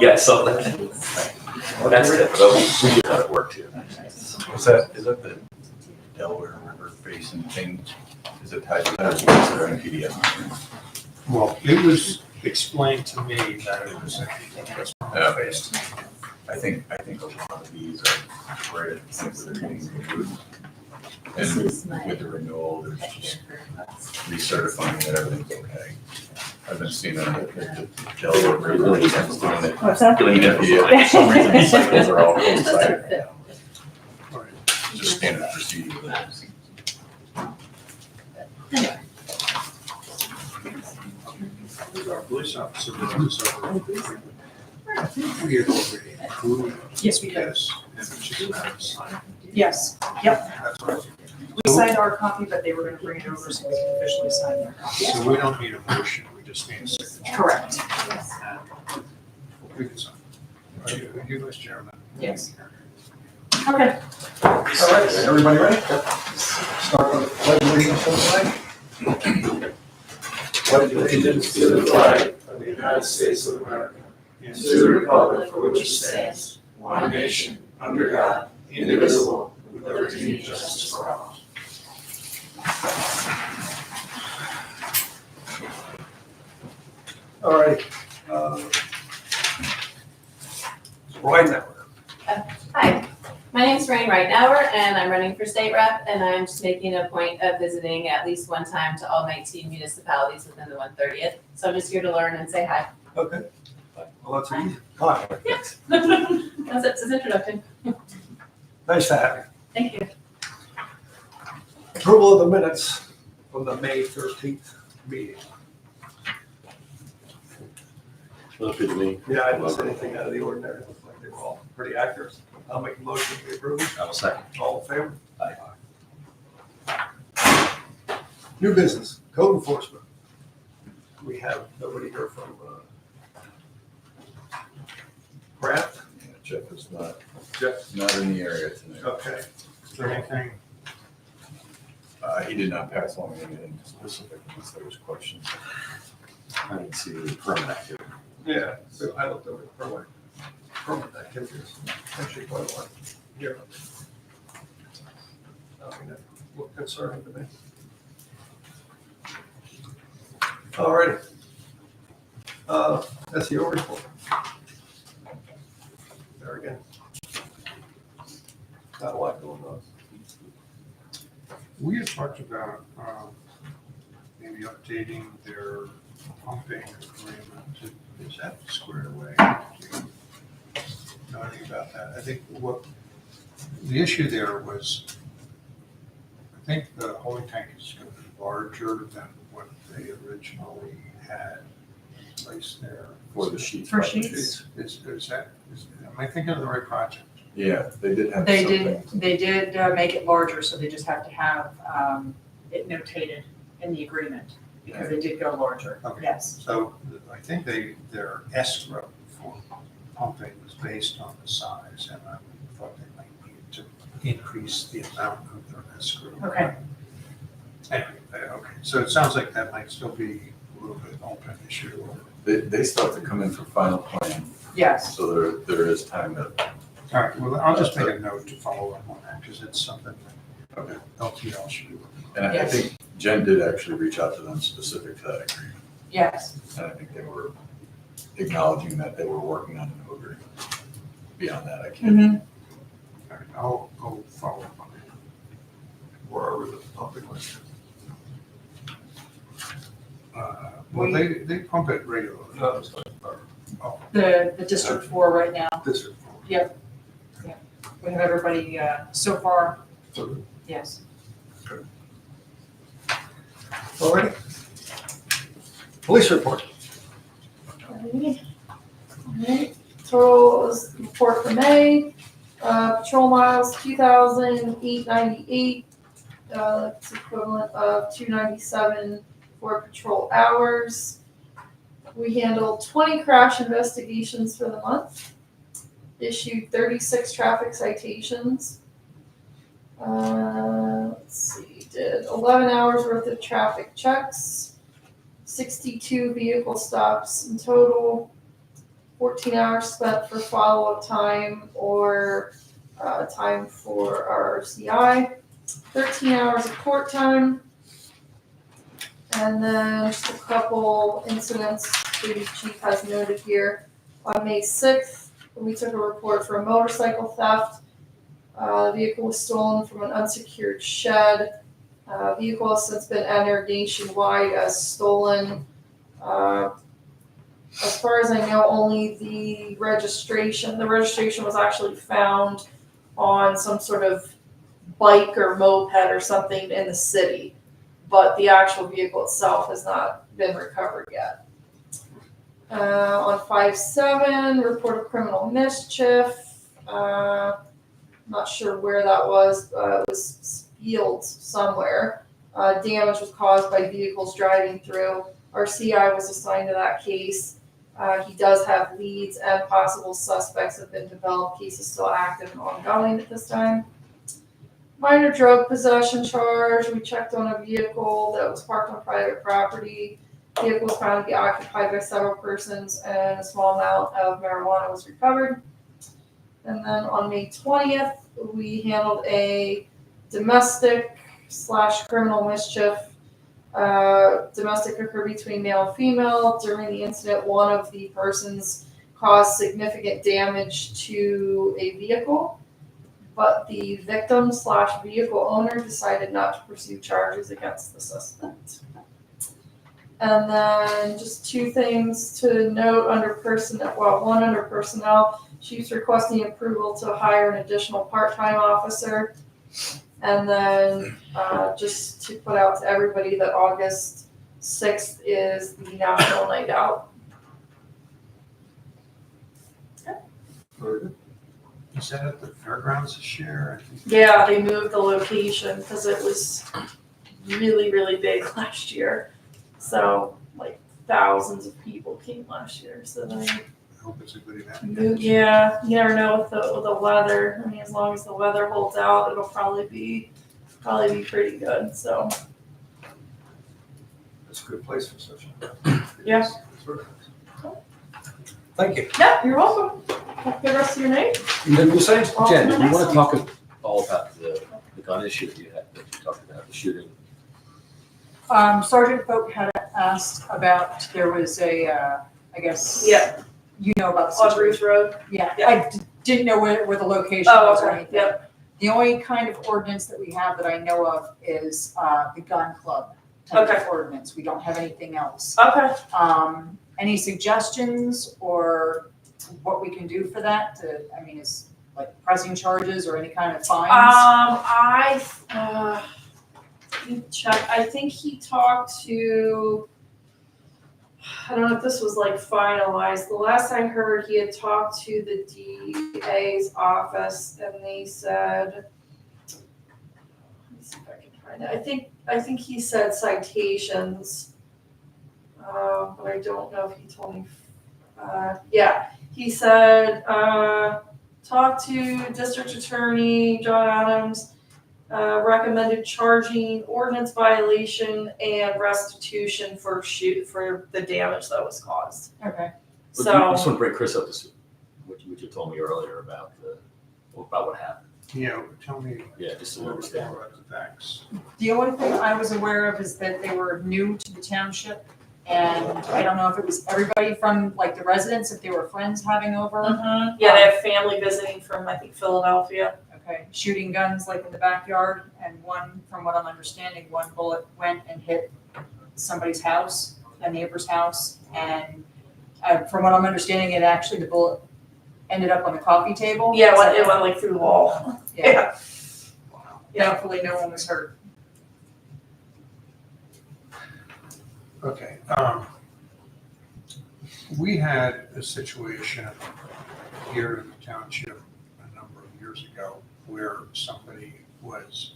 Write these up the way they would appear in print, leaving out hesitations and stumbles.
Yeah, so that's it, but we do that at work too. Is that the Delaware River Basin thing? Is it tied to that, or is there any PDF? Well, it was explained to me that it was based. I think a lot of these are right at the point where they're getting removed. And with the renewal, there's just recertifying that everything's okay. I've been seeing that at the Delaware River. Really need to doing it. What's that? Really need to Yeah, for some reason, these cycles are all coinciding. All right. Just standard procedure. With our police officer, we had already approved Yes, we did. this, and it's just not signed. Yes, yep. That's right. We signed our copy, but they were gonna bring it over so we can officially sign their copy. So we don't need a motion, we just need a signature. Correct. And we can sign. Are you as chairman? Yes. Okay. All right, everybody ready? Start with the pledge of allegiance to the flag. Pledge allegiance to the flag of the United States of America, and to the republic for which it stands, one nation, under God, indivisible, with liberty and justice for all. All right. Right now. Hi, my name's Rain Rightenauer, and I'm running for state rep, and I'm just making a point of visiting at least one time to all 19 municipalities within the 130th. So I'm just here to learn and say hi. Okay. Well, that's easy. Hi. Yes. That's his introduction. Nice to have you. Thank you. Approval of the minutes from the May 13th meeting. Look at me. Yeah, I didn't see anything out of the ordinary. It looked like they were all pretty accurate. I'll make a motion to approve. I will second. All in favor? Aye. New business, code enforcement. We have nobody here from Kraft. Jeff is Jeff. not in the area tonight. Okay. Is there anything, He did not pass along anything specific unless there was questions. I didn't see any permit activity. Yeah, so I looked over the permit activities, actually quite a lot here. I mean, that looked concerning to me. All righty. That's your report. There again. Not a lot going on. we had talked about, maybe updating their pumping agreement. Is that squared away? Do you know anything about that? I think what, the issue there was, I think the holding tank is going to be larger than what they originally had placed there. For the sheet. For sheets? Am I thinking of the right project? Yeah, they did have They something. did make it larger, so they just have to have it notated in the agreement, because they did go larger, Okay. yes. So I think their escrow for pumping was based on the size, and I thought they might need to increase the amount of their escrow. Okay. Anyway, okay, so it sounds like that might still be a little bit open issue. They still have to come in for final plan, Yes, so there is time to. All right, well, I'll just make a note to follow up on that, because it's something that LTL should be looking And I Yes. think Jen did actually reach out to them specific to that agreement. yes. And I think they were acknowledging that they were working on a new agreement. Beyond that, I can't. Mhm. for. All right, I'll follow up on it. Where are we with the pumping list? Well, they pump it regularly. No, it's not. Oh, The District 4 right now, This is. we have everybody, so far, yes. All righty. Police report. Alright, total is report for May, patrol miles, 2,898, that's equivalent of 297 for patrol hours. We handled 20 crash investigations for the month, issued 36 traffic citations. Let's see, did 11 hours worth of traffic checks, 62 vehicle stops in total, 14 hours spent for follow-up time or time for our CI, 13 hours of court time, and then just a couple incidents the chief has noted here. On May 6th, we took a report for a motorcycle theft. The vehicle was stolen from an unsecured shed. Vehicle has since been entered nationwide as stolen. As far as I know, only the registration was actually found on some sort of bike or moped or something in the city, but the actual vehicle itself has not been recovered yet. On 5/7, report of criminal mischief. Not sure where that was. It was spilled somewhere. Damage was caused by vehicles driving through. Our CI was assigned to that case. He does have leads and possible suspects have been developed. Case is still active and ongoing at this time. Minor drug possession charge. We checked on a vehicle that was parked on private property. Vehicle was found to be occupied by several persons and a small amount of marijuana was recovered. And then on May 20th, we handled a domestic/criminal mischief. Domestic occurred between male and female. During the incident, one of the persons caused significant damage to a vehicle, but the victim/vehicle owner decided not to pursue charges against the suspect. And then just two things to note under personnel. Well, one under personnel, chief's requesting approval to hire an additional part-time officer. And then just to put out to everybody that August 6th is the National Night Out. Very good. Is that at the fairgrounds this year? Yeah, they moved the location because it was really, really big last year. So like thousands of people came last year. So they I hope it's a good event. moved. Yeah, you never know with the weather. I mean, as long as the weather holds out, it'll probably be pretty good. So It's a good place for such a. Yeah. Thank you. yeah, you're welcome. Have a good rest of your night. You did the same? Jen, do you want to talk all about the gun issue that you talked about, the shooting? Sergeant Folk had asked about, there was a, I guess. Yeah. You know about the On situation. Ruth Road. Yeah, Yeah. I didn't know where the location Oh, was or okay. anything. Yep. The only kind of ordinance that we have that I know of is the gun club type of ordinance. We don't have anything else. Okay. Any suggestions or what we can do for that? I mean, is like pressing charges or any kind of fines? Let me check. I think he talked to, I don't know if this was like finalized. The last I heard, he had talked to the DA's office and they said, let me see if I can find it. I think he said citations, but I don't know if he told me. Yeah, he said, talk to District Attorney John Adams, recommended charging ordinance violation and restitution for the damage that was caused. Okay. So I just want to bring Chris up to what you told me earlier about what happened. Yeah, tell me Yeah, just a to little bit understand. more about the facts. The only thing I was aware of is that they were new to the township. And I don't know if it was everybody from like the residents, if they were friends having over. yeah, they have family visiting from I think Philadelphia. Okay, shooting guns like in the backyard, and one, from what I'm understanding, one bullet went and hit somebody's house, a neighbor's house, and from what I'm understanding, the bullet ended up on the coffee table. Yeah, it went like through the wall. Yeah, Yeah. thankfully no one was hurt. Okay, we had a situation here in the township a number of years ago where somebody was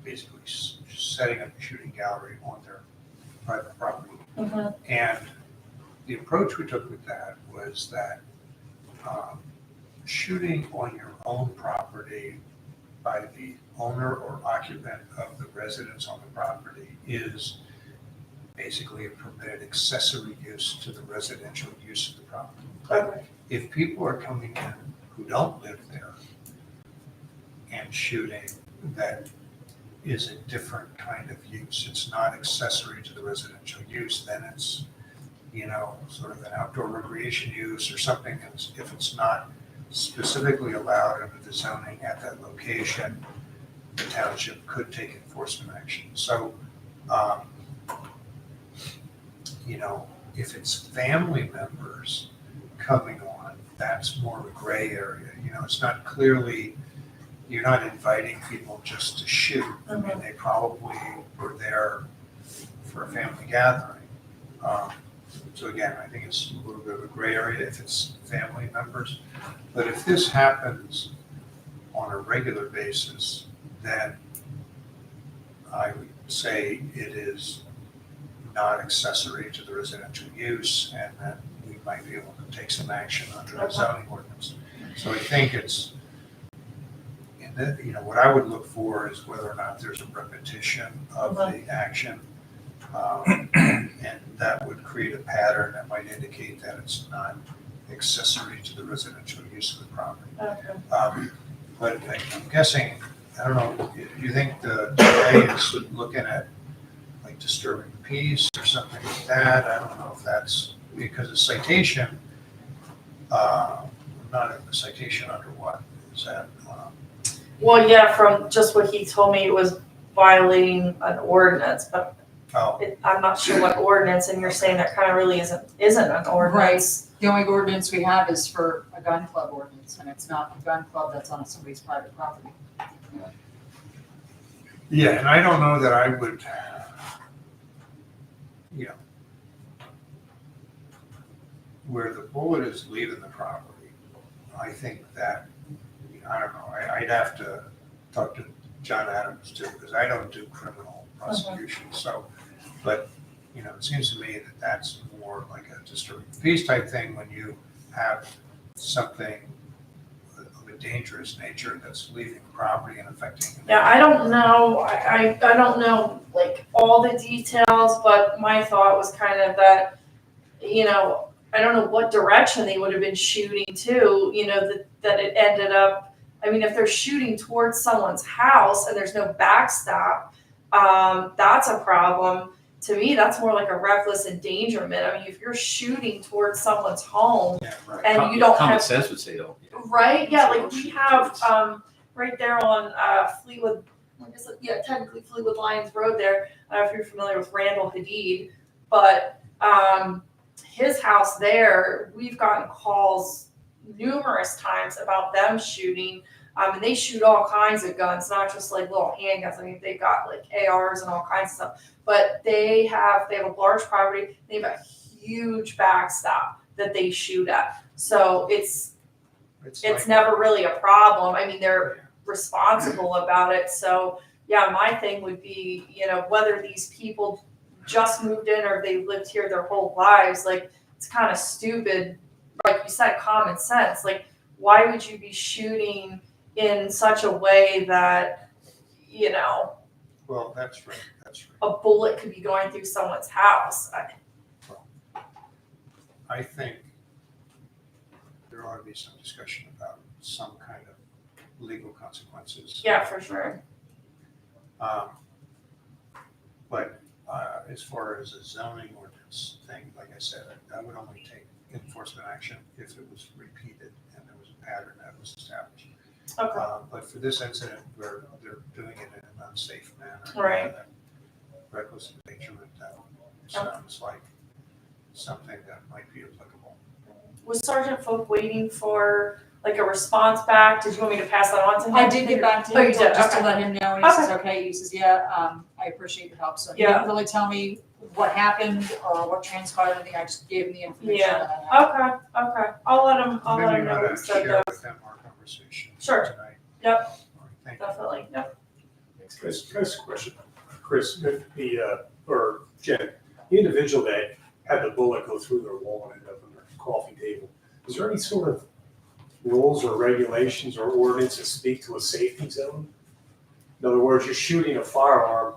basically setting up a shooting gallery on their private property. And the approach we took with that was that shooting on your own property by the owner or occupant of the residence on the property is basically a permitted accessory use to the residential use of the property. Okay. If people are coming in who don't live there and shooting, that is a different kind of use. It's not accessory to the residential use, then it's, sort of an outdoor recreation use or something. If it's not specifically allowed under the zoning at that location, the township could take enforcement action. So, if it's family members coming on, that's more of a gray area. It's not clearly, you're not inviting people just to shoot. I mean, they probably were there for a family gathering. So again, I think it's a little bit of a gray area if it's family members. But if this happens on a regular basis, then I would say it is not accessory to the residential use, and that we might be able to take some action under the zoning ordinance. So I think it's, what I would look for is whether or not there's a repetition of the action. And that would create a pattern that might indicate that it's not accessory to the residential use of the property. Okay. But I'm guessing, I don't know, do you think the DA is looking at like disturbing the peace or something like that? I don't know if that's, because a citation, not a citation under what is that? Well, yeah, from just what he told me, it was violating an ordinance, but I'm not sure what ordinance, and you're saying that kind of really isn't an ordinance. The only ordinance we have is for a gun club ordinance, and it's not a gun club that's on somebody's private property. Yeah, and I don't know that I would, where the bullet is leaving the property, I think that, I don't know, I'd have to talk to John Adams too, because I don't do criminal prosecution, so, but, it seems to me that that's more like a disturbing the peace type thing when you have something of a dangerous nature that's leaving the property and affecting. Yeah, I don't know, I don't know like all the details, but my thought was kind of that, I don't know what direction they would have been shooting to, that it ended up, I mean, if they're shooting towards someone's house and there's no backstop, that's a problem. To me, that's more like a reckless endangerment. I mean, if you're shooting towards someone's home and you don't Common have, sense would say don't. right? Yeah, like we have, right there on, Fleetwood, I guess, technically Fleetwood Lions Road there. I don't know if you're familiar with Randall Hadid, but, his house there, we've gotten calls numerous times about them shooting. And they shoot all kinds of guns, not just like little handguns. I mean, they've got like ARs and all kinds of stuff. But they have a large property. They have a huge backstop that they shoot at. So it's like, never really a problem. I mean, they're responsible about it. So yeah, my thing would be, whether these people just moved in or they lived here their whole lives, like it's kind of stupid. Like you said, common sense. Like, why would you be shooting in such a way that, well, that's right. a bullet could be going through someone's house? I think there ought to be some discussion about some kind of legal consequences. Yeah, for sure. But as far as a zoning ordinance thing, like I said, I would only take enforcement action if it was repeated and there was a pattern that was established. Okay. But for this incident where they're doing it in an unsafe manner, Right. Reckless endangerment, sounds like something that might be applicable. Was Sergeant Folk waiting for like a response back? Did you want me to pass that on to him? I did get back to Oh, him, you did? just to Okay. let him know, and he says, okay, he says, I appreciate your help, so he Yeah. didn't really tell me what happened or what transpired, I think I just gave him the information that I had. Okay. I'll let him Maybe know you what ought he to said share with them our conversation Sure. tonight. Yep. All right, thank you. Definitely, yep. Chris, can I ask a question? Chris, or Jen, the individual that had the bullet go through their wall and end up on their coffee table, is there any sort of rules or regulations or ordinance that speak to a safety zone? In other words, you're shooting a firearm.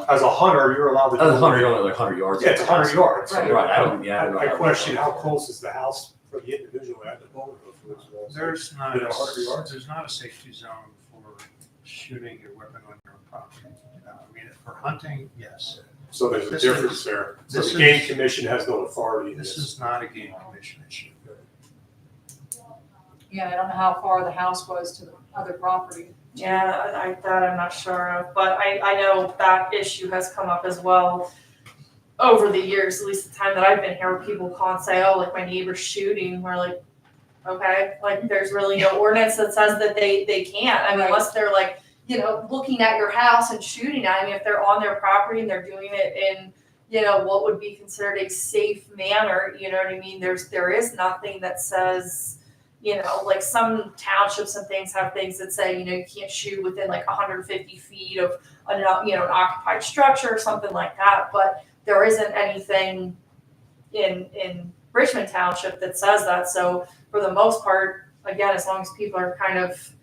As a hunter, you're allowed to. As a hunter, you're only like 100 yards. Yeah, it's 100 yards. Right. Right, I don't know. I question how close is the house for the individual that had the bullet go through his wall. There's not, You know, 100 yards? there's not a safety zone for shooting your weapon on your own property. I mean, for hunting, yes. So there's a This difference is- there. So this the game is- commission has no authority in This this. is not a game commission issue. Yeah, I don't know how far the house was to the other property. Yeah, that I'm not sure of, but I know that issue has come up as well over the years, at least the time that I've been here, where people call and say, oh, like my neighbor's shooting, we're like, okay, like there's really no ordinance that says that they can't, I mean, unless they're like, you know, looking at your house and shooting at, I mean, if they're on their property and they're doing it in, you know, what would be considered a safe manner, you know what I mean, there is nothing that says, you know, like some townships and things have things that say, you know, you can't shoot within like 150 feet of an, you know, an occupied structure or something like that. But there isn't anything in Richmond Township that says that. So for the most part, again, as long as people are kind of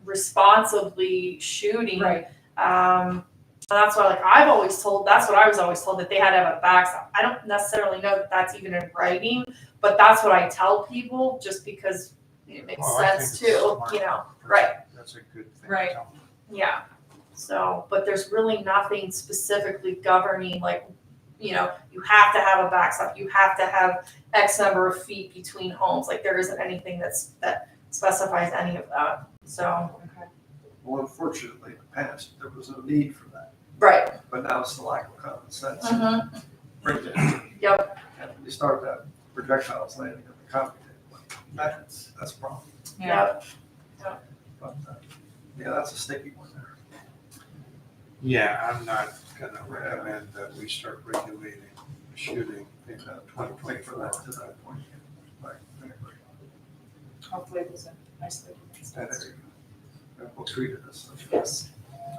responsibly shooting, Right. and that's why, like, that's what I was always told, that they had to have a backstop. I don't necessarily know that that's even in writing, but that's what I tell people, just because it makes Well, I sense think it's too, smart. you know, right, That's a good thing. to Right. tell them. yeah. So, but there's really nothing specifically governing, like, you know, you have to have a backstop, you have to have X number of feet between homes, like, there isn't anything that specifies any of that, so. Well, unfortunately, in the past, there was no need for that, Right. but now it's the lack of common sense. Mhm. Bring it. Yep. And you start that projectiles landing on the coffee table, that's a problem. Yeah. But, yeah, that's a sticky one there. Yeah, I'm not gonna recommend that we start regulating shooting in Wait for that 2024. to that point. Right, I agree. Hopefully it was a nice little And we'll treat it as such. Yes.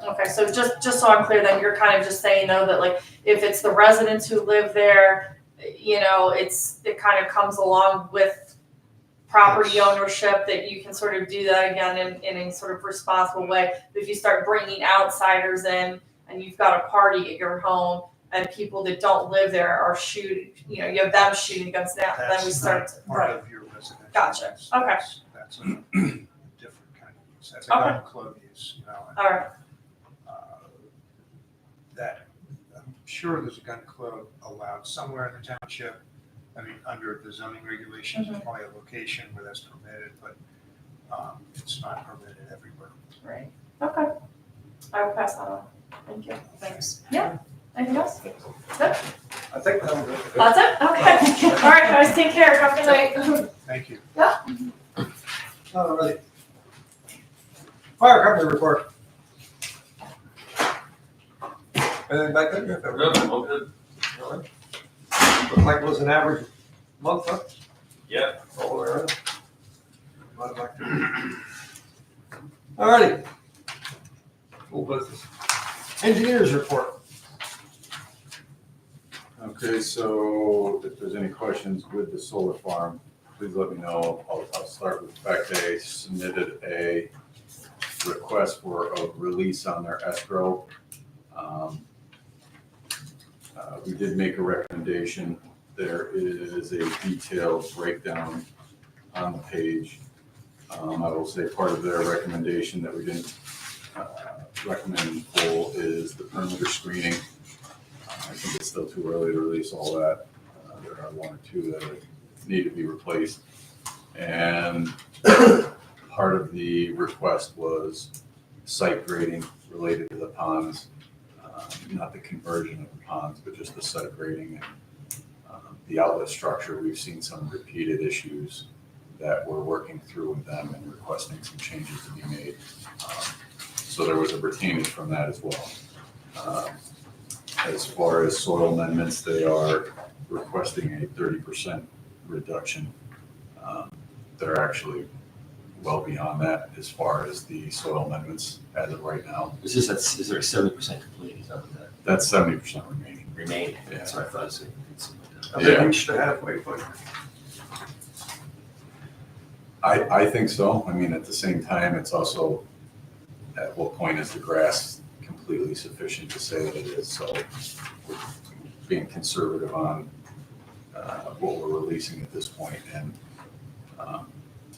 Okay, so just so I'm clear, then you're kind of just saying though that, like, if it's the residents who live there, you know, it kind of comes along with property Yes. ownership, that you can sort of do that again in a sort of responsible way. But if you start bringing outsiders in and you've got a party at your home and people that don't live there are shooting, you know, you have them shooting against them, then we That's start, not part right, of your residential. Gotcha. use. Okay. That's a different kind of use. That's a gun club use, you know. and, all right, That, I'm sure there's a gun club allowed somewhere in the township. I mean, under the zoning regulations, there's probably a location where that's permitted, but it's not permitted everywhere. right, okay. I will pass that on, thank you. Thanks. Anything else? Good? I think that was it. That's it? Okay. All right, guys, take care. Have a good night. Thank you. All right. Fire company report. Anything back there? No, good. All right. Looks like it was an average month, huh? Yeah. All the way around. Might like to- All righty. Full business. Engineers report. Okay, so if there's any questions with the solar farm, please let me know. I'll start with the fact they submitted a request for a release on their escrow. We did make a recommendation. There is a detailed breakdown on the page. I will say part of their recommendation that we didn't recommend in full is the perimeter screening. I think it's still too early to release all that. There are one or two that need to be replaced. And part of the request was site grading related to the ponds, not the conversion of the ponds, but just the site grading and the outlet structure. We've seen some repeated issues that we're working through with them and requesting some changes to be made. So there was a retainage from that as well. As far as soil amendments, they are requesting a 30% reduction. They're actually well beyond that as far as the soil amendments as of right now. Is there a 70% complete? Is that what that That's 70% remaining. remaining? Yeah. That's what I thought. So it's- Have they Yeah. reached the halfway point? I think so. I mean, at the same time, it's also, at what point is the grass completely sufficient to say that it is? So we're being conservative on what we're releasing at this point. And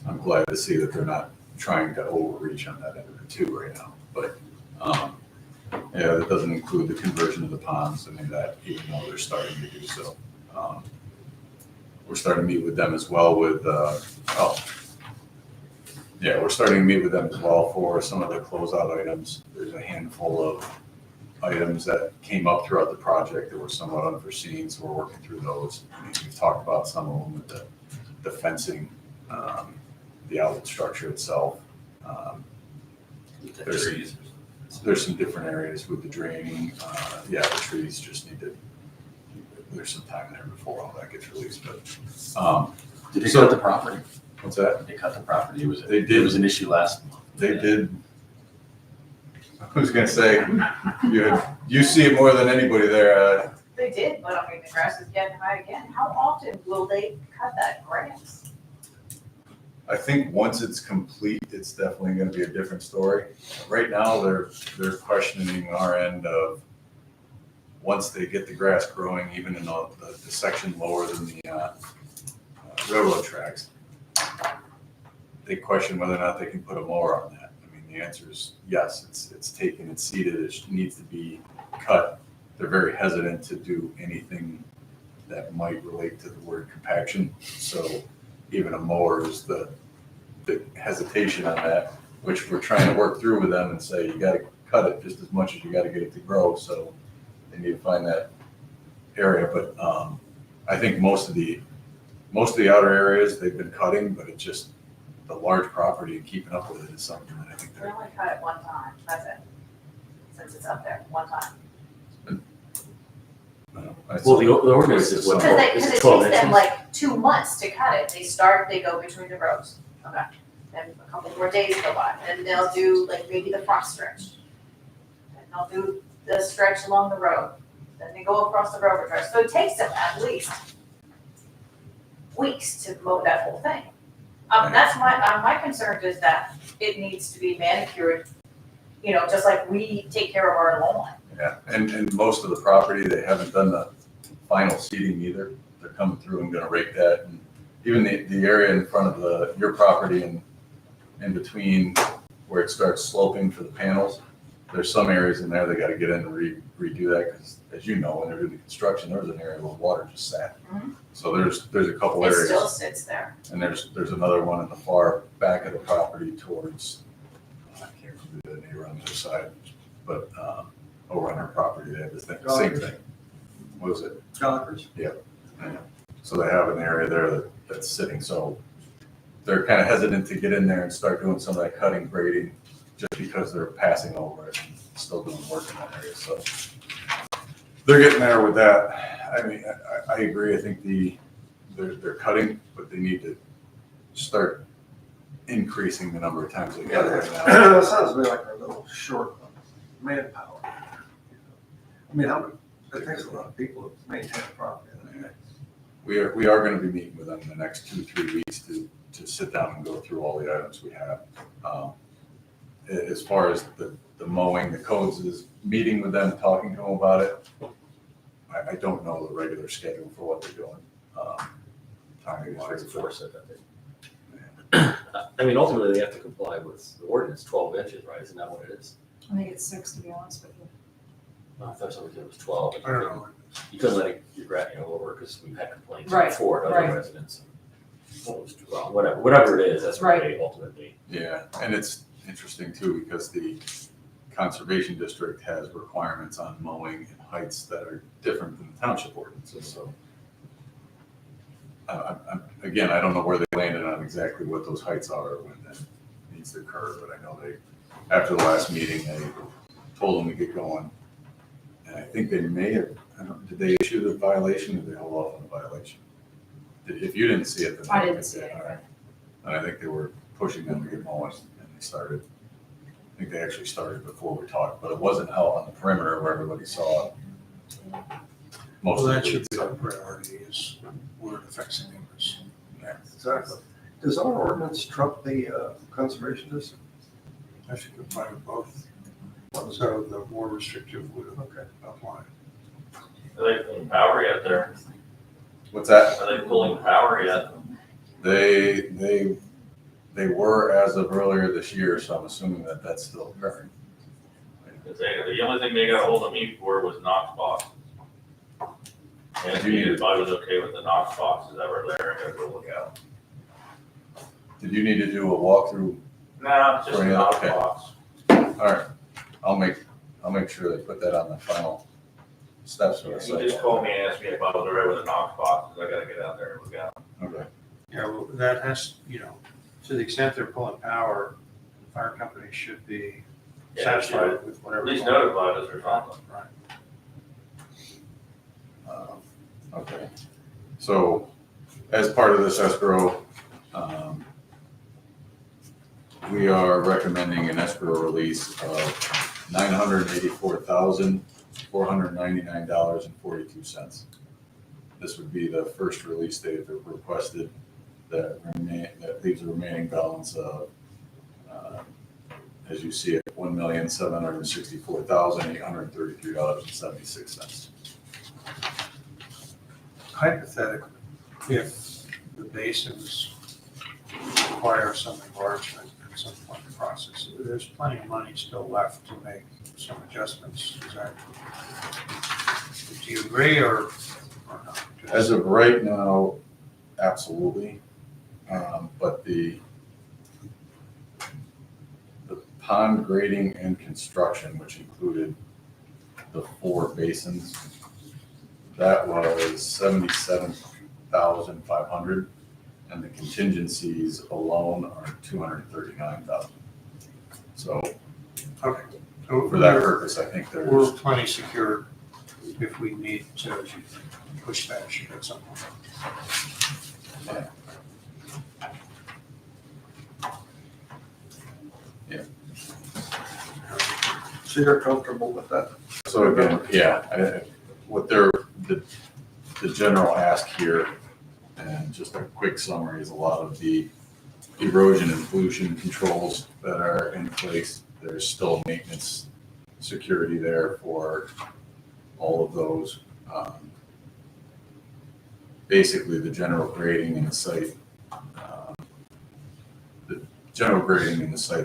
I'm glad to see that they're not trying to overreach on that end of it too right now, but, yeah, that doesn't include the conversion of the ponds, and that, even though they're starting to do so. We're starting to meet with them as well with, we're starting to meet with them as well for some of the closeout items. There's a handful of items that came up throughout the project that were somewhat unforeseen, so we're working through those. I mean, we've talked about some of them with the fencing, the outlet structure itself. There's some different areas with the draining. The trees just need to, there's some time there before all that gets released, but. Did they cut the property? What's that? They cut the property. They did. It was an issue last month. They did. I was gonna say, you see it more than anybody there. They did, but I mean, the grass is getting high again. How often will they cut that grass? I think once it's complete, it's definitely gonna be a different story. Right now, they're questioning our end of, once they get the grass growing, even in the section lower than the railroad tracks, they question whether or not they can put a mower on that. I mean, the answer is yes, it's taken, it's seeded, it needs to be cut. They're very hesitant to do anything that might relate to the word compaction. So even a mower is the hesitation on that, which we're trying to work through with them and say, you gotta cut it just as much as you gotta get it to grow. So they need to find that area. But I think most of the outer areas they've been cutting, but it's just the large property and keeping up with it is something that I think They they're. only cut it one time, that's it. Since it's up there, one time. Well, the ordinance is what, Because is it it 12 takes them inches? like 2 months to cut it. They go between the rows. Okay. Then a couple more days go by. Then they'll do like maybe the front stretch. Then they'll do the stretch along the road. Then they go across the railroad track. So it takes them at least weeks to mow that whole thing. That's my concern is that it needs to be manicured, just like we take care of our lawn. Yeah, and most of the property, they haven't done the final seeding either. They're coming through and gonna rake that. And even the area in front of your property and in between where it starts sloping for the panels, there's some areas in there they gotta get in and redo that, because as you know, when they're doing the construction, there was an area where water just sat. Mhm. So there's a couple It areas. still sits there. And there's another one in the far back of the property towards, I can't remember the neighbor on the other side, but over on our property, they have the same thing. What was it? Calipers? Yeah. So they have an area there that's sitting, so they're kind of hesitant to get in there and start doing some of that cutting, grading, just because they're passing over it and still doing work in that area, so. They're getting there with that. I mean, I agree, I think they're cutting, but they need to start increasing the number of times they cut it right now. It sounds to me like they're a little short on manpower. I mean, it takes a lot of people to maintain a property. We are gonna be meeting with them in the next 2-3 weeks to sit down and go through all the items we have. As far as the mowing, the codes is meeting with them, talking to them about it. I don't know the regular schedule for what they're doing. Timing Why is is it very forced at that? I mean, ultimately, they have to comply with the ordinance, 12 inches, right? Isn't that what it is? I think it's 6, to be honest with you. I thought somebody said it was 12. I don't know. You couldn't let it, over, because we've had complaints Right, before, right. other residents. Well, it was 12, whatever it is, that's what they ultimately. Yeah, and it's interesting too, because the conservation district has requirements on mowing and heights that are different than the township ordinances, so. Again, I don't know where they landed on exactly what those heights are when that needs to occur, but I know after the last meeting, they told them to get going. And I think they may have, did they issue the violation or did they hold off on the violation? If you didn't see it, then. I didn't see it. All right. And I think they were pushing them to get mowing and they started. I think they actually started before we talked, but it wasn't out on the perimeter where everybody saw it. Most Well, of that the should be our priority is where it affects the neighbors. Exactly. Does our ordinance trump the conservation district? I should comply with both. So the more restrictive would apply. Are they pulling power yet there? What's that? Are they pulling power yet? They were as of earlier this year, so I'm assuming that that's still occurring. The only thing they got a hold of me for was Knox box. And if I was okay with the Knox boxes that were there, I gotta go look at them. Did you need to do a walkthrough? No, just a Sorry, Knox okay. box. All right, I'll make sure they put that on the final steps for the He site. just called me and asked me if I was all right with the Knox boxes. I gotta get out there and look at them. Okay, Yeah, well, that has, to the extent they're pulling power, the fire company should be Yeah, satisfied with whatever. At least notify us or something. Right. okay. So as part of this escrow, we are recommending an escrow release of $984,499.42. This would be the first release date that requested that leaves a remaining balance of, as you see it, $1,764,833.76. Hypothetically, if the basins require some enlargement at some point in the process, there's plenty of money still left to make some adjustments. Do you agree or not? As of right now, absolutely. But the pond grading and construction, which included the 4 basins, that was $77,500, and the contingencies alone are $239,000. So Okay. So for that purpose, I think we're there's, plenty secure if we need to push that issue at some point. So you're comfortable with that? so again, what the general ask here, and just a quick summary, is a lot of the erosion and pollution controls that are in place. There's still maintenance security there for all of those. Basically, the general grading in the site,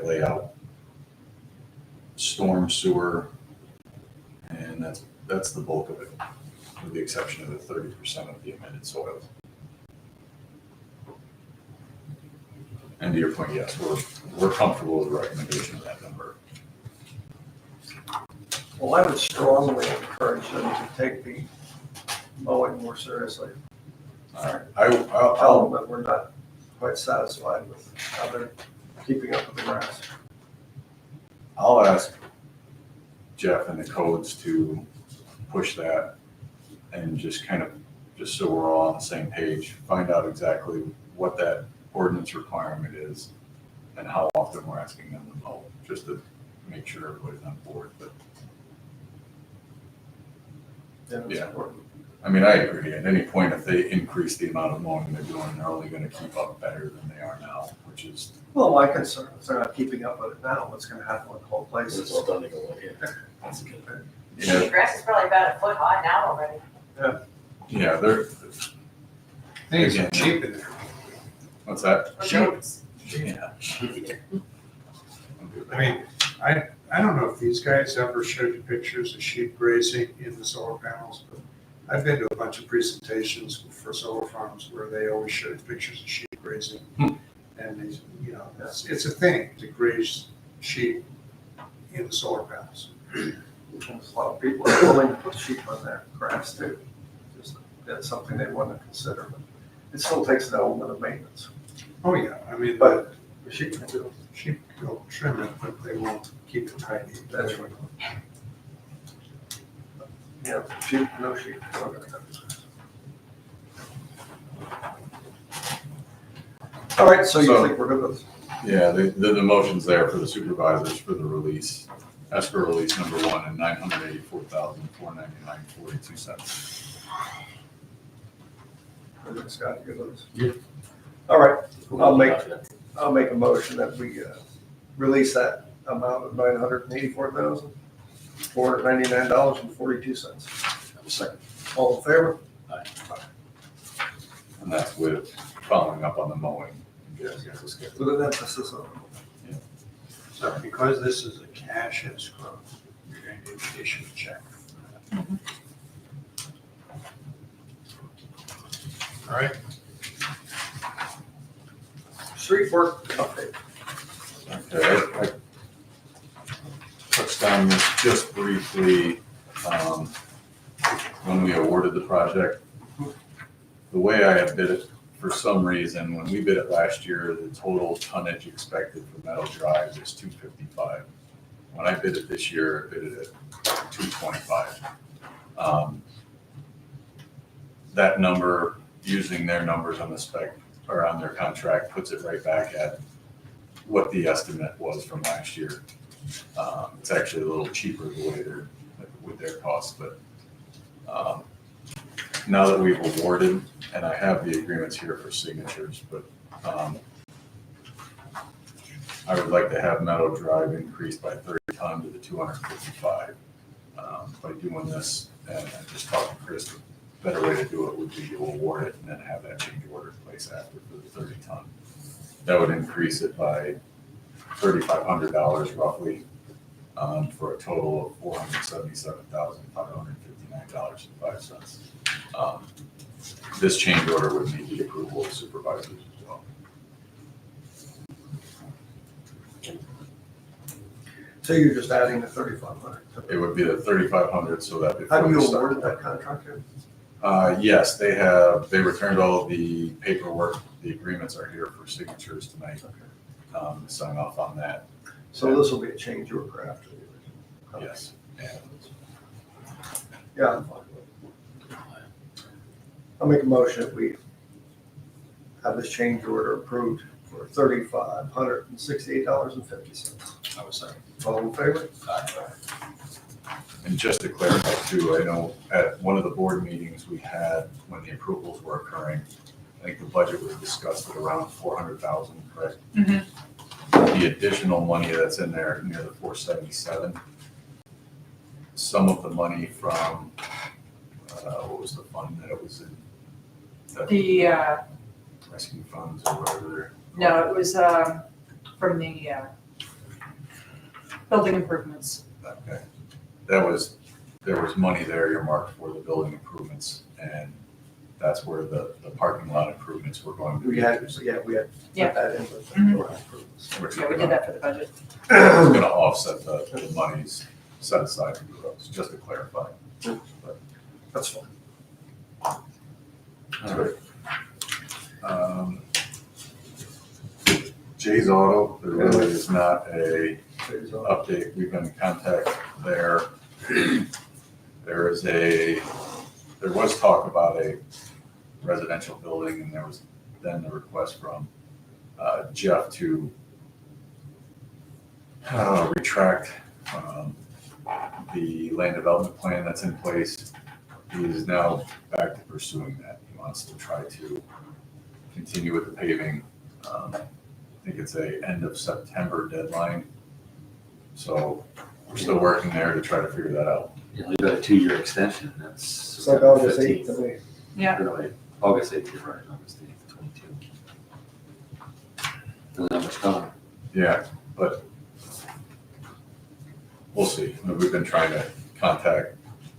layout, storm sewer, and that's the bulk of it, with the exception of the 30% of the emitted soils. And to your point, yes, we're comfortable with the recommendation of that number. Well, I would strongly encourage them to take the mowing more seriously. All right, Tell I'll them that we're not quite satisfied with how they're keeping up with the grass. I'll ask Jeff and the codes to push that and just so we're all on the same page, find out exactly what that ordinance requirement is and how often we're asking them to mow, just to make sure everybody's on board. But It's Yeah. important. I mean, I agree. At any point, if they increase the amount of mowing they're doing, they're only going to keep up better than they are now, which is, Well, my concern is they're not keeping up with it now. What's going to happen with whole places? It's done to go away. That's good. yeah, The grass is probably about a foot high now already. yeah, they're, Things are Again. cheap in there. what's that? For Sure. goats. Yeah. I mean, I don't know if these guys ever showed you pictures of sheep grazing in the solar panels, but I've been to a bunch of presentations for solar farms where they always show pictures of sheep grazing. And these, it's a thing to graze sheep in the solar panels. There's a lot of people are willing to put sheep on their grass too. Just, that's something they want to consider, but it still takes an element of maintenance. Oh, yeah, I mean, But the sheep can do it. sheep will trim it, but they won't keep it tidy. That's right. Yeah, sheep, no sheep. it's not gonna happen. All right, so you So- think we're good with? Yeah, the motion's there for the supervisors for the release, escrow release number 1 and $984,499.42. Scott, you good with this? Yeah. All right, I'll make a motion that we release that amount of $984,499.42. Second. All in favor? And that's with following up on the mowing. Yes, yes, it's good. With an emphasis on. So because this is a cash escrow, you're going to issue a check. All right, Street work update. Okay, I touched on this just briefly, when we awarded the project. The way I had bid it, for some reason, when we bid it last year, the total tonnage expected for metal drives is 255. When I bid it this year, I bid it at 225. That number, using their numbers on the spec, or on their contract, puts it right back at what the estimate was from last year. It's actually a little cheaper the way they're, with their costs, but now that we've awarded, and I have the agreements here for signatures, but I would like to have metal drive increased by 30 ton to the 255. By doing this, and I just talked to Chris, the better way to do it would be to award it and then have that change order in place after for the 30 ton. That would increase it by $3,500 roughly, for a total of $477,559.05. This change order would need the approval of supervisors as well. So you're just adding the 3,500. It would be the 3,500 so that. Have you before we start- awarded that contract yet? Yes, they returned all of the paperwork. The agreements are here for signatures tonight. Sign off on that. So this will be a change order after the original. Yes. And Yeah, I'm fine with it. I'll make a motion if we have this change order approved for $3,568.50. I was saying. All in favor? And just to clarify too, I know at one of the board meetings we had when the approvals were occurring, I think the budget was discussed at around 400,000, correct? Mhm. The additional money that's in there near the 477, some of the money from, what was the fund that it was in? The, Rescue funds or whatever. no, it was, from the, building improvements. Okay. There was money there earmarked for the building improvements, and that's where the parking lot improvements were going to be. We had put that in with the Mhm. door improvements. Which Yeah, we did that for the budget. is gonna offset the monies set aside for the roads, just to clarify. That's fine. All right. Jay's Auto, there really is not a update. We've been in contact there. There was talk about a residential building, and there was then the request from Jeff to retract the land development plan that's in place. He is now back to pursuing that. He wants to try to continue with the paving. I think it's a end of September deadline. So we're still working there to try to figure that out. You know, you got a 2-year extension, that's. It's like August 8th to me. Really, August 8th, you're right, August 8th, 22. Doesn't have much time. Yeah, but we'll see. I mean, we've been trying to contact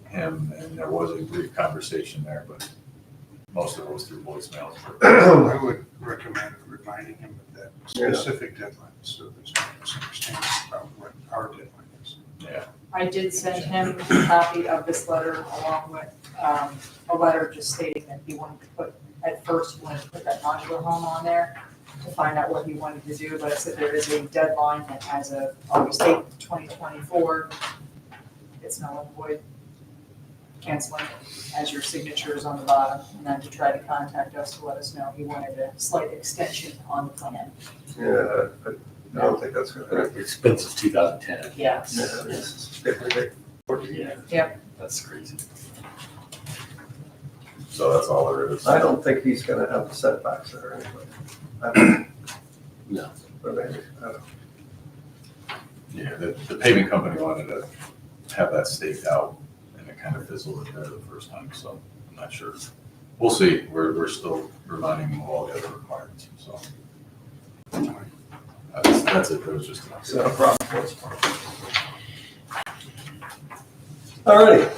him, and there was a brief conversation there, but most of it was through voicemails. I would recommend reminding him of that specific deadline, so there's no misunderstanding about what our deadline is. Yeah, I did send him a copy of this letter along with, a letter just stating that he wanted to put, at first, he wanted to put that modular home on there to find out what he wanted to do, but I said there is a deadline that as of August 8th, 2024, it's null and void. Canceling as your signature is on the bottom, and then to try to contact us to let us know he wanted a slight extension on the plan. Yeah, I don't think that's gonna happen. It's been since 2010. Yes. Yeah, this is getting ridiculous. Yeah. Yep. That's crazy. so that's all there is. I don't think he's gonna have the setbacks there anyway. I don't, No. but maybe, I don't know. Yeah, the paving company wanted to have that staked out, and it kind of fizzled it there the first time, so I'm not sure. We'll see, we're still reminding them of all the other requirements, so. That's it, that was just. Is that a problem for us? All right,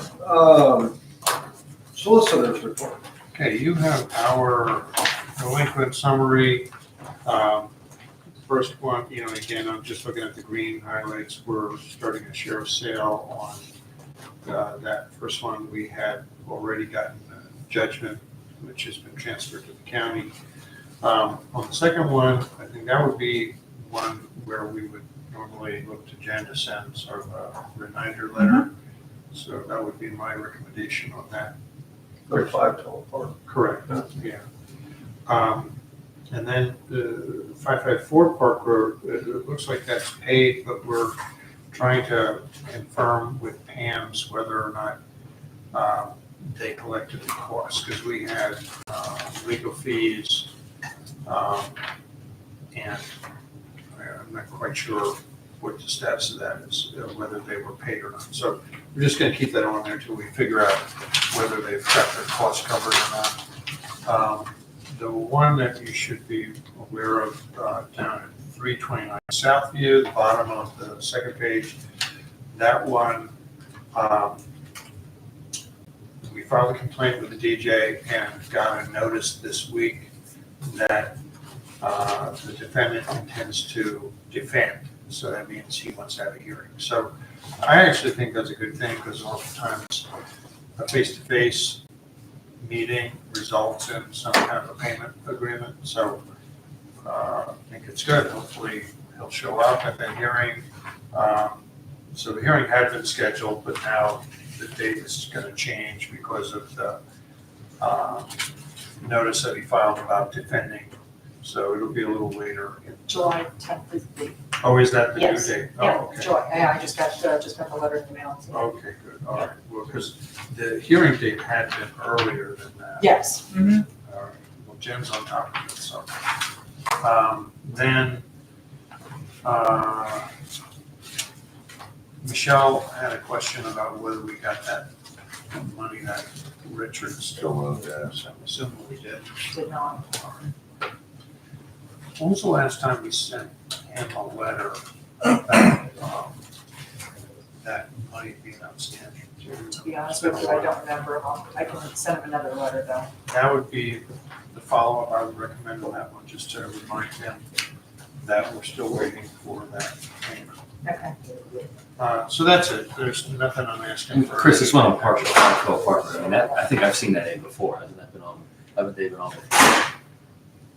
solicitors report. Okay, you have our delinquent summary. First one, again, I'm just looking at the green highlights. We're starting a sheriff's sale on that first one. We had already gotten a judgment, which has been transferred to the county. On the second one, I think that would be one where we would normally look to Jen to send sort of a reminder letter. So that would be my recommendation on that. 35 total park. Correct, yeah. And then the 554 Park Road, it looks like that's paid, but we're trying to confirm with Pam's whether or not they collected the costs, because we had legal fees, and I'm not quite sure what the status of that is, whether they were paid or not. So we're just gonna keep that on there until we figure out whether they've got their costs covered or not. The one that you should be aware of down at 329 Southview, the bottom of the second page, that one, we filed a complaint with the DJ and got a notice this week that the defendant intends to defend. So that means he wants to have a hearing. So I actually think that's a good thing, because oftentimes a face-to-face meeting results in some kind of a payment agreement. So I think it's good. Hopefully he'll show up at the hearing. So the hearing had been scheduled, but now the date is going to change because of the notice that he filed about defending. So it'll be a little later. July 10th is the, Oh, is that the due Yes. date? yeah, Oh, okay. July, yeah, I just got the letter in the mail. So. Okay, good. All right. Well, because the hearing date had been earlier than that. Yes. Mm-hmm. All right. Well, Jim's on top of it, so. Then, Michelle had a question about whether we got that money that Richard still owed us. I'm assuming we did. Did not. All right. When was the last time we sent him a letter about that money being outstanding? To be honest with you, I don't remember. I can send him another letter though. That would be the follow-up. I would recommend on that one, just to remind him that we're still waiting for that payment. Okay. So that's it. There's nothing I'm asking And for. Chris, this one on partial partner, I mean, that, I think I've seen that name before, hasn't that been on, haven't they been on before?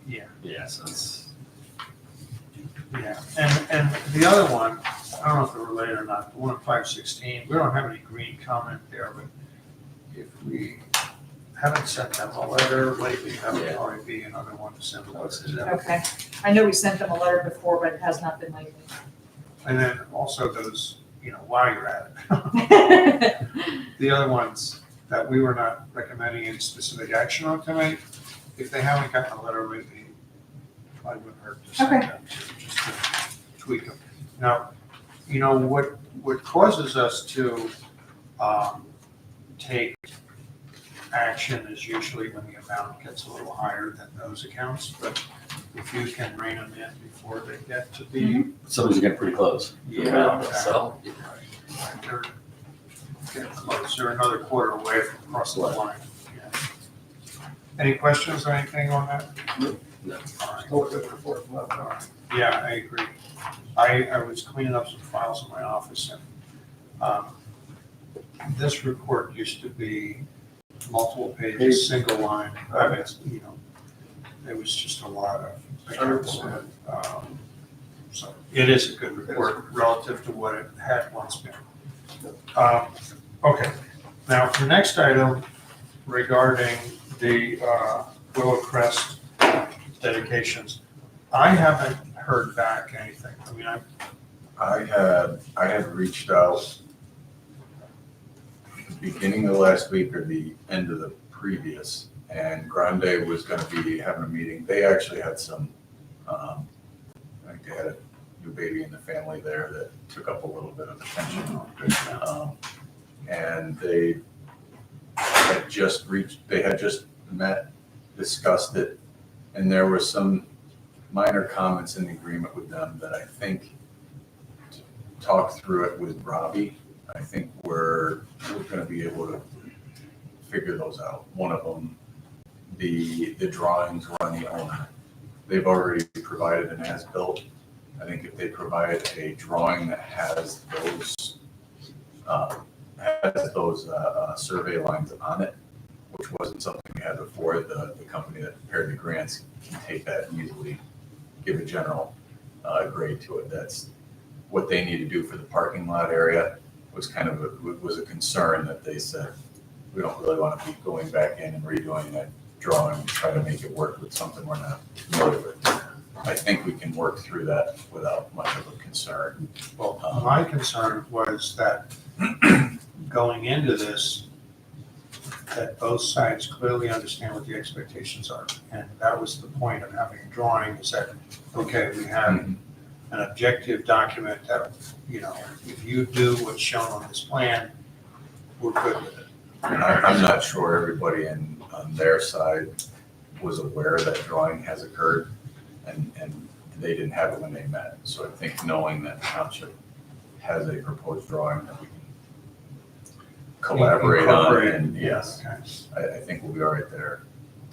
Yeah. Yeah, so it's, Yeah, and the other one, I don't know if they're related or not, the one at 516, we don't have any green comment there, but if we haven't sent them a letter lately, that would Yeah. probably be another one to send a letter to them. Okay. I know we sent them a letter before, but it has not been lately. And then also those, while you're at it, the other ones that we were not recommending any specific action on tonight, if they haven't gotten a letter lately, probably wouldn't hurt to send Okay. them to, just to tweak them. Now, what causes us to take action is usually when the amount gets a little higher than those accounts, but if you can rein them in before they get to be. somebody's getting pretty close. Yeah. So, They're getting close, they're another quarter away from crossing the line. Yeah. Any questions or anything on that? No. All right. Still a good report from that. All right. Yeah, I agree. I was cleaning up some files in my office, and this report used to be multiple pages, single line. I mean, it was just a lot of accounts. And, so it is a good report relative to what it had once been. Okay, now the next item regarding the Willow Crest dedications, I haven't heard back anything. I mean, I had reached out at the beginning of last week or the end of the previous, and Grande was gonna be having a meeting. They actually had some, I think they had a new baby in the family there that took up a little bit of attention. And they had just met, discussed it, and there were some minor comments in the agreement with them that I think talked through it with Robbie. I think we're gonna be able to figure those out. One of them, the drawings were on the owner. They've already provided an as-built. I think if they provide a drawing that has those survey lines on it, which wasn't something we had before, the company that prepared the grants can take that and easily give a general grade to it. That's what they need to do for the parking lot area. Was kind of was a concern that they said, we don't really want to be going back in and redoing that drawing and try to make it work with something we're not familiar with. I think we can work through that without much of a concern. Well, my concern was that going into this, that both sides clearly understand what the expectations are. And that was the point of having a drawing, is that, okay, we have an objective document that, you know, if you do what's shown on this plan, we're good with it. And I'm not sure everybody on their side was aware that drawing has occurred, and they didn't have it when they met. So I think knowing that the township has a proposed drawing that we can collaborate on, Incorporate. and yes, Okay. I think we'll be all right there.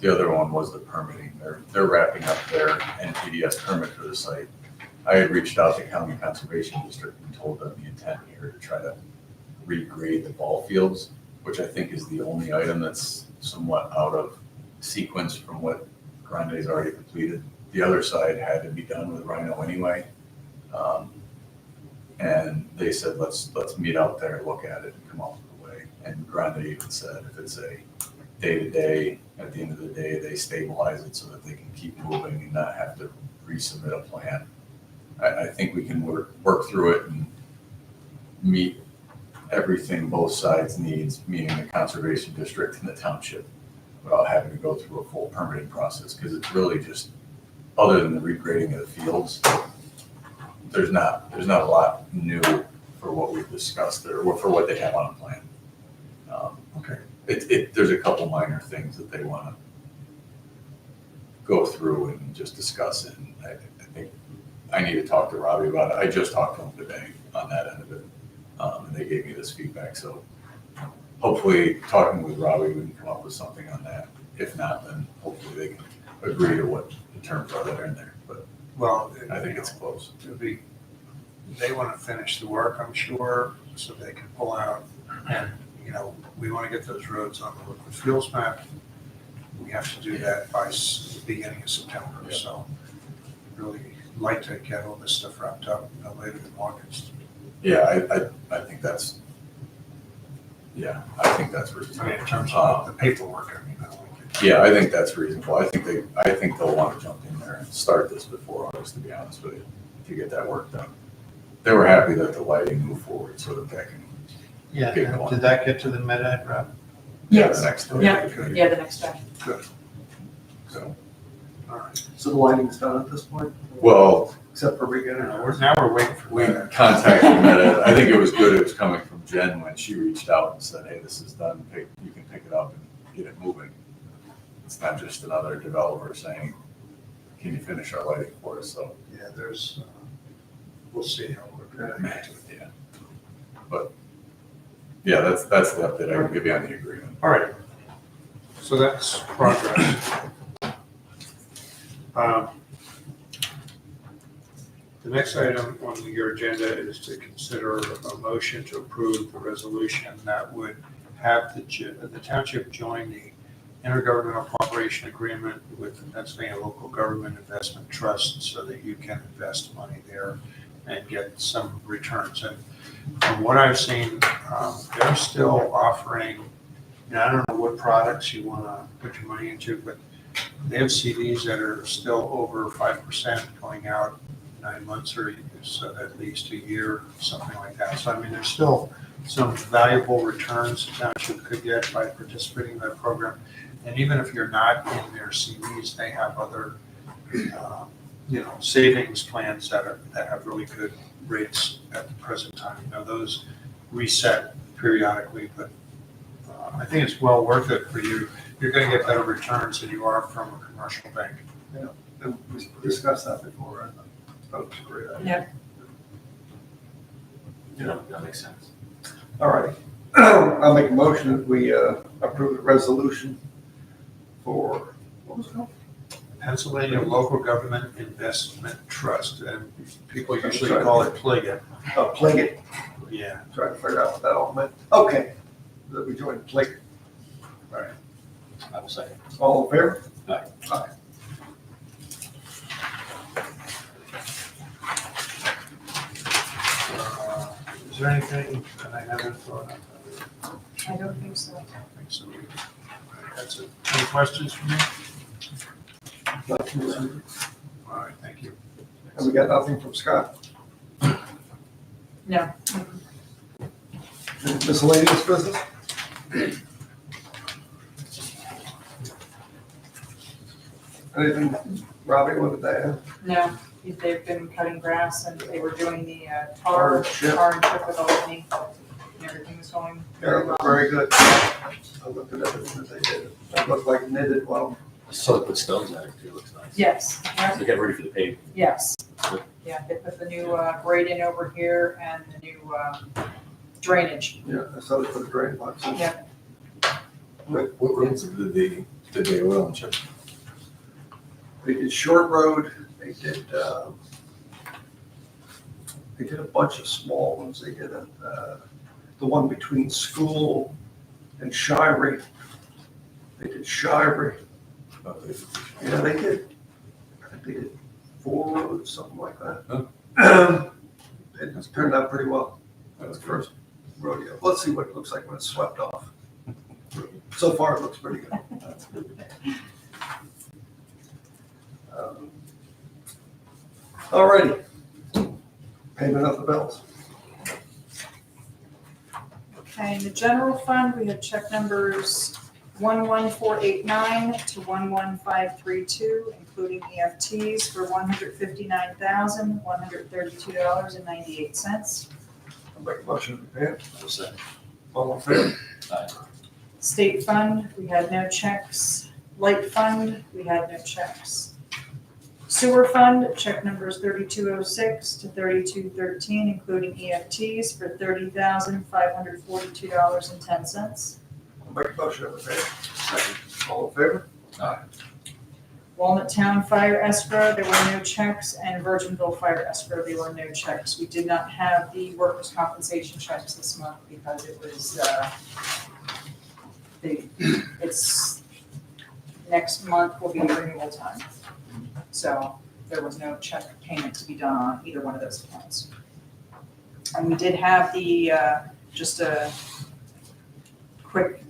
The other one was the permitting. They're wrapping up their NPDS permit for the site. I had reached out to County Conservation District and told them the intent here to try to regrade the ball fields, which I think is the only item that's somewhat out of sequence from what Grande's already completed. The other side had to be done with Rhino anyway. And they said, let's meet out there, look at it, and come up with a way. And Grande even said, if it's a day-to-day, at the end of the day, they stabilize it so that they can keep moving and not have to resubmit a plan. I think we can work through it and meet everything both sides needs, meaning the conservation district and the township, without having to go through a full permitting process, because it's really just, other than the regrading of the fields, there's not a lot new for what we've discussed there, or for what they have on the plan. Okay. There's a couple minor things that they want to go through and just discuss, and I think I need to talk to Robbie about it. I just talked to him today on that end of it, and they gave me this feedback, so hopefully, talking with Robbie, we can come up with something on that. If not, then hopefully they can agree to what the terms are that are in there, but Well, I think it's close. They want to finish the work, I'm sure, so they can pull out. And, you know, we want to get those roads on the liquid fuels map. We have to do that by the beginning of September, so really like to get all this stuff wrapped up no later than August. Yeah, I think that's, I think that's I reasonable. mean, in terms of the paperwork, I mean, I don't think Yeah, I think that's reasonable. I think they'll want to jump in there and start this before August, to be honest with you, to get that work done. They were happy that the lighting moved forward so that that can Yeah, get going. did that get to the med-ed rep? Yes. The next Yeah. day. Yeah, the next time. So, All right. So the lighting's done at this point, well, except for beginning. Now we're waiting for we med-ed. contacted Meta. I think it was good it was coming from Jen when she reached out and said, hey, this is done. You can pick it up and get it moving. It's not just another developer saying, can you finish our lighting for us? So, Yeah, there's, we'll see how we're. yeah. But, yeah, that's the update I can give you on the agreement. All right, so that's progress. The next item on your agenda is to consider a motion to approve the resolution that would have the township join the intergovernmental cooperation agreement with the Pennsylvania Local Government Investment Trust so that you can invest money there and get some returns. And from what I've seen, they're still offering, you know, I don't know what products you want to put your money into, but they have CDs that are still over 5% going out 9 months or so at least a year, something like that. So I mean, there's still some valuable returns the township could get by participating in that program. And even if you're not in their CDs, they have other, savings plans that have really good rates at the present time. You know, those reset periodically, but I think it's well worth it for you. you're gonna get better returns than you are from a commercial bank. And we discussed that before, and I thought it was a great idea. Yeah, that makes sense. All right. I'll make a motion that we approve the resolution for, what was it called? Pennsylvania Local Government Investment Trust, and people usually call it PLIGA. Pliget. Yeah. Trying to figure out what that all meant. Okay, that we joined Pliget. I will second. All in favor? Aye. Aye. Is there anything that I haven't thought of? I don't think so. I don't think so. All right, that's it. Any questions for me? Nothing. All right, thank you. And we got nothing from Scott. No. Miscellaneous business? Anything, Robbie, what did they have? No, they've been cutting grass and they were doing the Tar and tar chip. and chip with Albany. And everything was going Yeah, very it well. looked very good. I looked at everything that they did. It looked like knitted well. So they put stones in it too, looks nice. Yes, yeah, To get ready for the paving. yes. Yeah, they put the new grate in over here and the new drainage. Yeah, I saw they put a drain box in. Yeah. What roads did they oil and chip? They did Short Road, they did a bunch of small ones. They did the one between School and Shirey. They did Shirey. Yeah, they did. I think they did 4 roads, something like that. It turned out pretty well. That was the first rodeo. Let's see what it looks like when it's swept off. So far, it looks pretty good. All righty. Payment of the bills. Okay, in the general fund, we have check numbers 11489 to 11532, including EFTs for $159,132.98. I'll make a motion to pay it. I will second. All in favor? Aye. State fund, we had no checks. Light fund, we had no checks. Sewer fund, check numbers 3206 to 3213, including EFTs for $30,542.10. I'll make a motion to pay it. Second. All in favor? Walnut Town Fire Escrow, there were no checks, and Virginville Fire Escrow, there were no checks. We did not have the workers' compensation checks this month because it was, it's, next month will be renewal time. So there was no check payment to be done on either one of those accounts. And we did have the, just a quick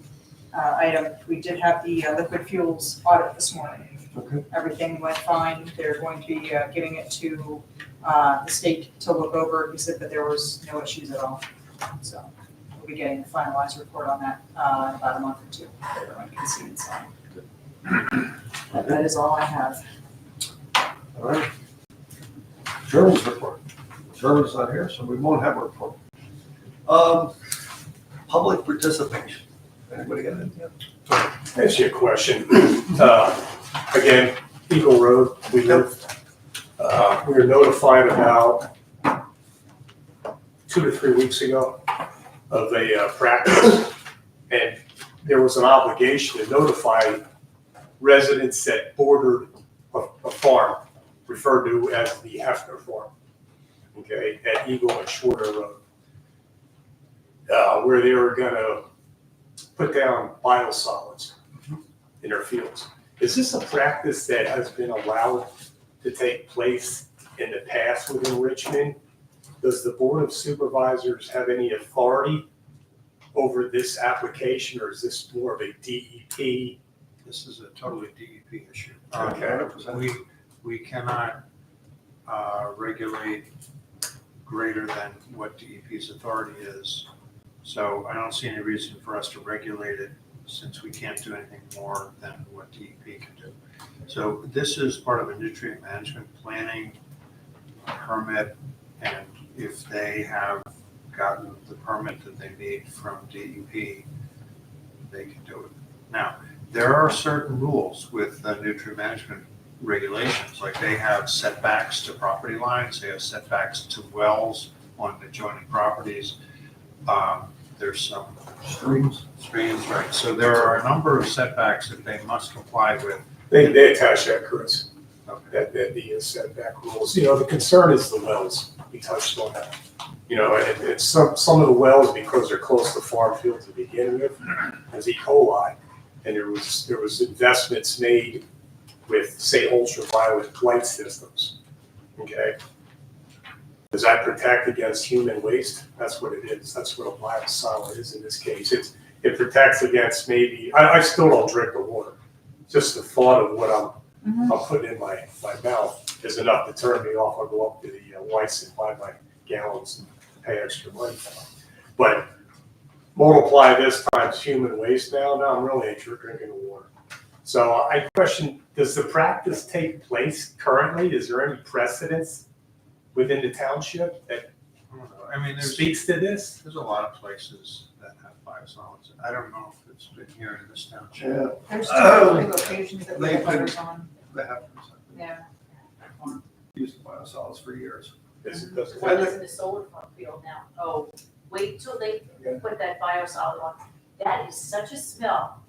item, we did have the liquid fuels audit this morning. Okay. Everything went fine. They're going to be giving it to the state to look over. He said that there was no issues at all. So we'll be getting a finalized report on that in about a month or two. Everyone can see and sign. That is all I have. All right. Sherman's report. Sherman's not here, so we won't have a report. Public participation. Anybody got anything? Ask you a question. Again, Eagle Road, we were notified about 2 to 3 weeks ago of a practice, and there was an obligation to notify residents that bordered a farm, referred to as the Hefner Farm, okay, at Eagle and Shorter Road, where they were gonna put down biosolids in their fields. Is this a practice that has been allowed to take place in the past within Richmond? Does the Board of Supervisors have any authority over this application, or is this more of a DEP? This is a totally DEP issue. Okay. We cannot regulate greater than what DEP's authority is. So I don't see any reason for us to regulate it since we can't do anything more than what DEP can do. So this is part of a nutrient management planning permit, and if they have gotten the permit that they need from DEP, they can do it. Now, there are certain rules with nutrient management regulations, like they have setbacks to property lines, they have setbacks to wells on adjoining properties. There's some streams, right, so there are a number of setbacks that they must comply with. They attach that, Chris, Okay. that the setback rules. You know, the concern is the wells. We touched on that. You know, and it's some of the wells, because they're close to farm fields to begin with, has E. coli. And there was investments made with, say, ultraviolet light systems, okay? Does that protect against human waste? That's what it is. That's what a biosolid is in this case. It protects against maybe, I still don't drink the water. Just the thought of what I'm putting in my mouth is enough to turn me off. I'll go up to the Weiss and buy my gallons and pay extra money for it. But multiply this times human waste now I'm really ain't drinking the water. So I question, does the practice take place currently? Is there any precedence within the township that I don't know. I mean, speaks to this? there's a lot of places that have biosolids. I don't know if it's been here in this township. Yeah, There's two or three locations that we They've have been- letters on, they have yeah. used biosolids for years. Does it- What is in the solar field now? Oh, wait till they put that biosolid on. That is such a smell.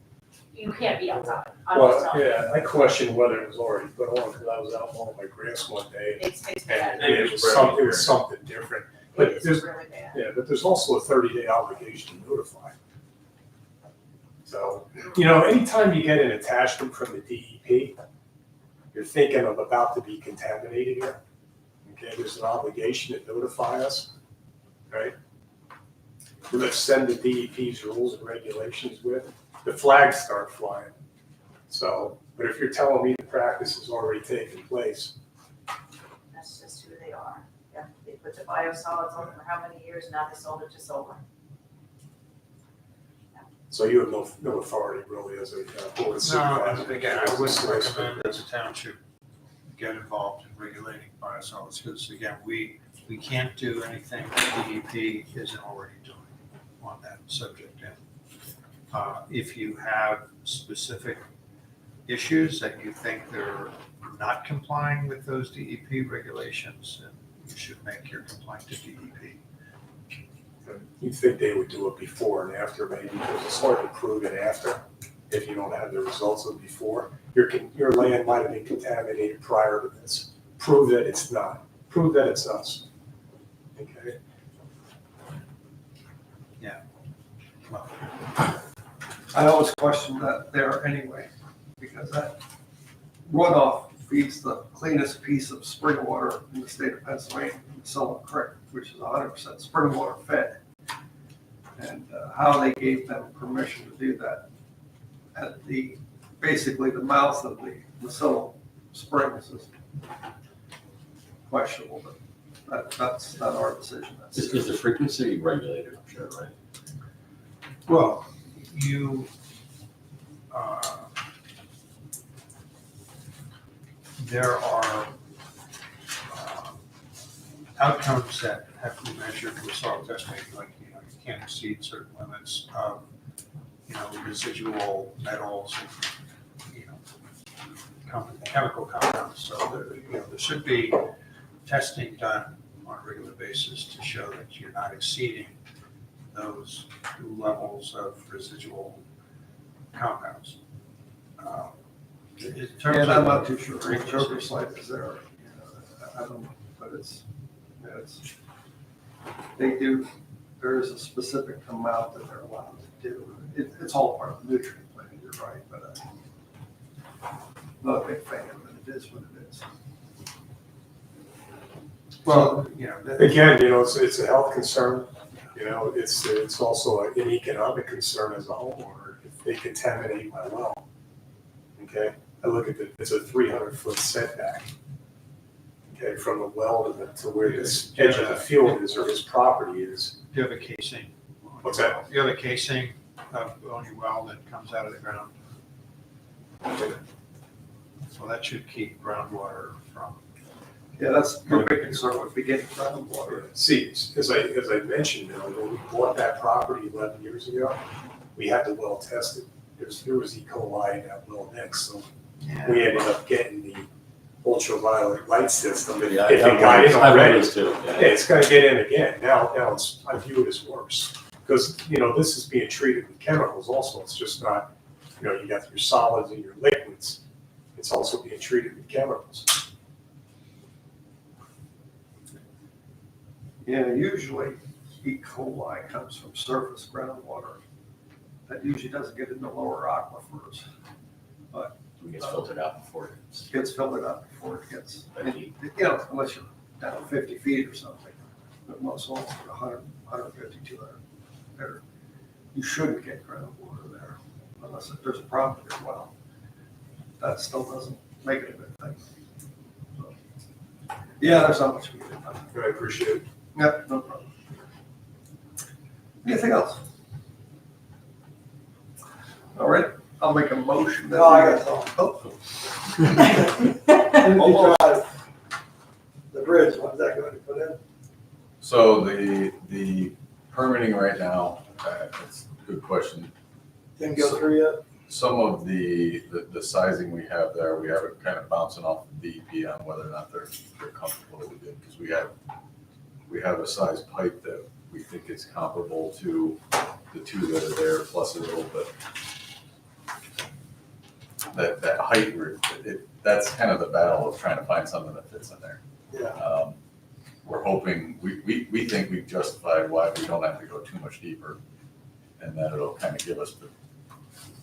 You can't be outside. I'm just Well, telling you. yeah, I question whether it was already put on, because I was out mowing my grass one day, It's bad. and it was something different. But It there's, is really bad. yeah, but there's also a 30-day obligation to notify. So, you know, anytime you get an attachment from the DEP, you're thinking of about to be contaminated here. Okay, there's an obligation to notify us, right? We're gonna send the DEP's rules and regulations with, the flags start flying. So, but if you're telling me the practice has already taken place, That's just who they are. Yeah, they put the biosolids on for how many years, now they sold it to solar. so you have no authority really as a board of supervisors. No, again, I wouldn't recommend that the township get involved in regulating biosolids, because again, we can't do anything that DEP isn't already doing on that subject. And if you have specific issues that you think they're not complying with those DEP regulations, then you should make your complaint to DEP. You think they would do it before and after, maybe, because it's hard to prove it after if you don't have the results of before. Your land might have been contaminated prior to this. Prove that it's not. Prove that it's us. Okay? Well, I always question that there anyway, because that runoff feeds the cleanest piece of spring water in the state of Pennsylvania, the Silver Creek, which is 100% spring water fed. And how they gave them permission to do that at basically the mouth of the Lucilla Springs is questionable, but that's not our decision. Is the frequency regulated, I'm sure, right? well, there are outcomes that have to be measured with soil testing, like, you can't exceed certain limits of, residual metals, chemical compounds. So there should be testing done on a regular basis to show that you're not exceeding those levels of residual compounds. In terms And I'm of not too sure the frequency, Joker site is there, I don't know, but there is a specific amount that they're allowed to do. It's all part of the nutrient plan, you're right, but I'm not a big fan of it, it is what it is. well, Again, it's a health concern. It's also an economic concern as a homeowner if they contaminate my well. Okay? I look at it's a 300-foot setback. Okay, from the well to where this edge of the field is or his property is. you have a casing. What's that? You have a casing on your well that comes out of the ground. So that should keep groundwater from. Yeah, that's my big concern with beginning groundwater. See, as I mentioned, when we bought that property 11 years ago, we had the well tested. there was E. coli in that well next, so Yeah. we ended up getting the ultraviolet light system. If Yeah, it got in I remember already, this too, yeah, yeah. it's gonna get in again. Now I view it as worse. Because, this is being treated with chemicals also. It's just not, you got your solids and your liquids. It's also being treated with chemicals. Yeah, usually E. coli comes from surface groundwater. That usually doesn't get into lower aquifers. It gets filtered out before It gets filtered out before it gets, it. unless you're down 50 feet or something. But most homes are 100, 150, 200. There, you shouldn't get groundwater there unless there's a problem with your well. That still doesn't make it a good thing. So, yeah, there's not much we can do. I appreciate it. Yep, no problem. Anything else? All right, I'll make a motion that. No, I got Oh, Timothy Drive, the bridge, when's that going to put in? So the permitting right now, it's a good question. Didn't go through yet? Some of the sizing we have there, we have it kind of bouncing off the DEP on whether or not they're comfortable with it, because we have a size pipe that we think is comparable to the two that are there, plus a little bit. That height, that's kind of the battle of trying to find something that fits in there. Yeah. We're hoping, we think we've justified why we don't have to go too much deeper, and that it'll kind of give us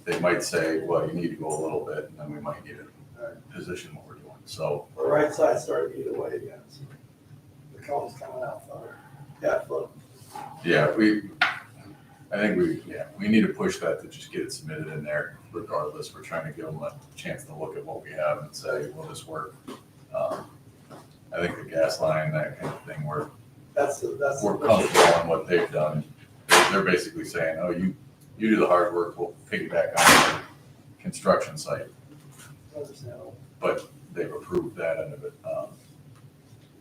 they might say, well, you need to go a little bit, and then we might need to position what we're doing, so. The right side started either way again. So the cone's coming out far. Yeah, float. Yeah, I think we need to push that to just get it submitted in there regardless. We're trying to give them a chance to look at what we have and say, will this work? I think the gas line, that kind of thing, we're comfortable on what they've done. They're basically saying, oh, you do the hard work, we'll piggyback on the construction site. Understandable. But they've approved that end of it.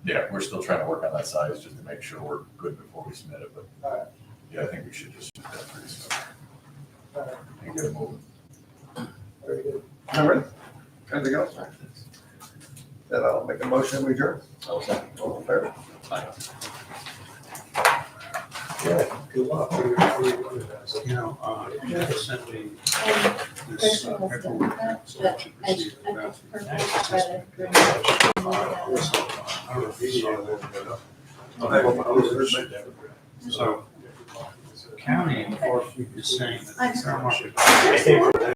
Yeah, we're still trying to work on that size just to make sure we're good before we submit it, but Alright. yeah, I think we should just do that pretty soon Alright, and get it moving. very good. all right. Anything else? Then I'll make a motion, we adjourn. All set. All in favor? Fine. Yeah, good luck. Sending And this Christian was done paperwork. with that, So but that you I can see I about think the her access. brother. I don't know if he saw that. So county is saying that the township. I think